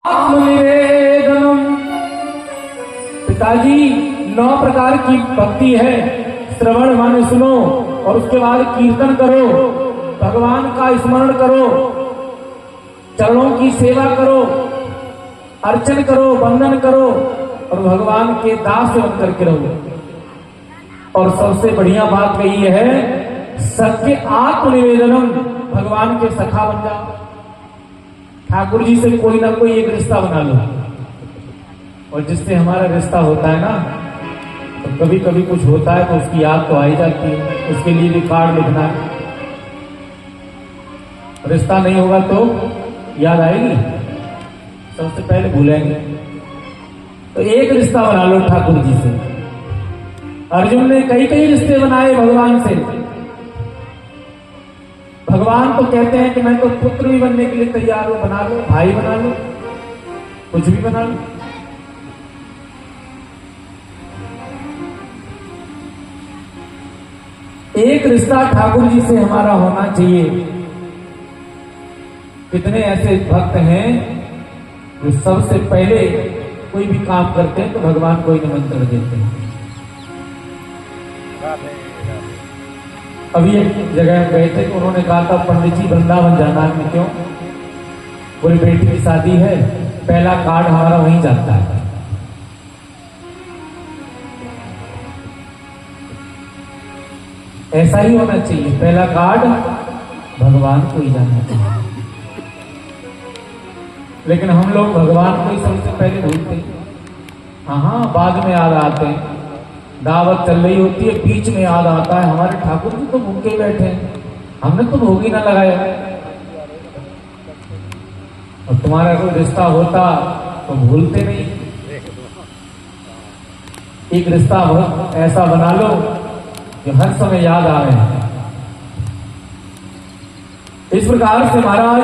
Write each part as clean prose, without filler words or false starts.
आत्मनिवेदनम। पिताजी 9 प्रकार की भक्ति है। श्रवण माने सुनो, और उसके बाद कीर्तन करो, भगवान का स्मरण करो, चरणों की सेवा करो, अर्चन करो, वंदन करो, और भगवान के दास बन करके रहो। और सबसे बढ़िया बात यही है, सत्य आत्मनिवेदनम, भगवान के सखा बन जाओ। ठाकुर जी से कोई ना कोई एक रिश्ता बना लो, और जिससे हमारा रिश्ता होता है ना, तो कभी कभी कुछ होता है तो उसकी याद तो आ ही जाती है, उसके लिए भी कार्ड लिखना है। रिश्ता नहीं होगा तो याद आएगी, सबसे पहले भूलेंगे। तो एक रिश्ता बना लो ठाकुर जी से। अर्जुन ने कई कई रिश्ते बनाए भगवान से। भगवान तो कहते हैं कि मैं तो पुत्र भी बनने के लिए तैयार हूं, बना लो, भाई बना लो, कुछ भी बना लो। एक रिश्ता ठाकुर जी से हमारा होना चाहिए। कितने ऐसे भक्त हैं जो सबसे पहले कोई भी काम करते हैं तो भगवान को ही निमंत्रण देते हैं। अभी एक जगह गए थे तो उन्होंने कहा था, पंडित जी वृंदावन जाना है। क्यों? पूरी बेटी की शादी है, पहला कार्ड हमारा वहीं जाता है। ऐसा ही होना चाहिए, पहला कार्ड भगवान को ही जाना चाहिए। लेकिन हम लोग भगवान को ही सबसे पहले भूलते हैं। हाँ, बाद में याद आते हैं। दावत चल रही होती है, बीच में याद आता है, हमारे ठाकुर जी तो भूखे बैठे हैं, हमने तो भोग ही ना लगाया। और तुम्हारा कोई रिश्ता होता तो भूलते नहीं। एक रिश्ता ऐसा बना लो जो हर समय याद आ रहे हैं। इस प्रकार से महाराज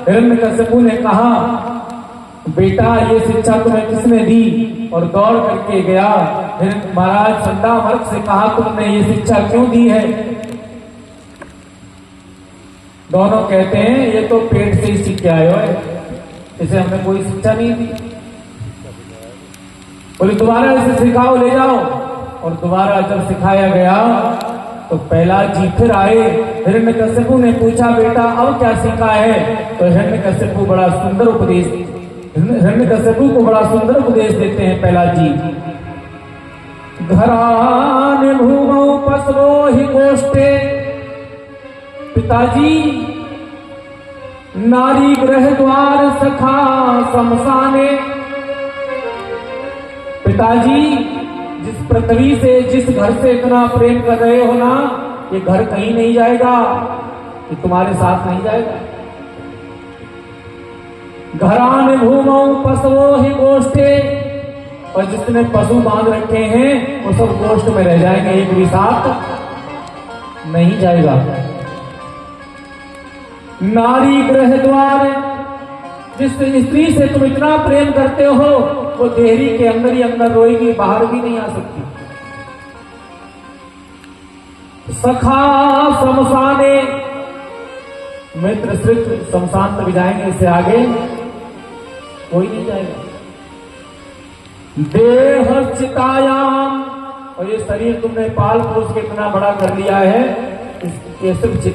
हिरण्यकश्यपु ने कहा, बेटा ये शिक्षा तुम्हें किसने दी? और दौड़ करके गया महाराज चंडामर्क से कहा, तुमने ये शिक्षा क्यों दी है? दोनों कहते हैं, ये तो पेट से ही सीख के आए हो, इसे हमने कोई शिक्षा नहीं दी। बोले दोबारा इसे सिखाओ, ले जाओ। और दोबारा जब सिखाया गया तो पहला जी फिर आए। हिरण्यकश्यपु ने पूछा, बेटा अब क्या सीखा है? तो हिरण्यकश्यपु बड़ा सुंदर उपदेश, हिरण्यकश्यपु को बड़ा सुंदर उपदेश देते हैं पहला जी। घरान भूमौ पशवो हि गोष्ठे, पिताजी नारी गृह द्वार सखा शमशाने। पिताजी जिस पृथ्वी से, जिस घर से इतना प्रेम कर रहे हो ना, ये घर कहीं नहीं जाएगा, ये तुम्हारे साथ नहीं जाएगा। घरान भूमौ पशवो हि गोष्ठे, और जितने पशु बांध रखे हैं वो सब गोष्ठ में रह जाएंगे, एक भी साथ नहीं जाएगा। नारी गृह द्वार, जिस स्त्री से तुम इतना प्रेम करते हो वो देहरी के अंदर ही अंदर रोएगी, बाहर भी नहीं आ सकती। सखा शमशाने, मित्र सिर्फ शमशान तक जाएंगे, इससे आगे कोई नहीं जाएगा। देह चितायाम, और ये शरीर तुमने पाल पोस के इतना बड़ा कर लिया है, ये सिर्फ चिता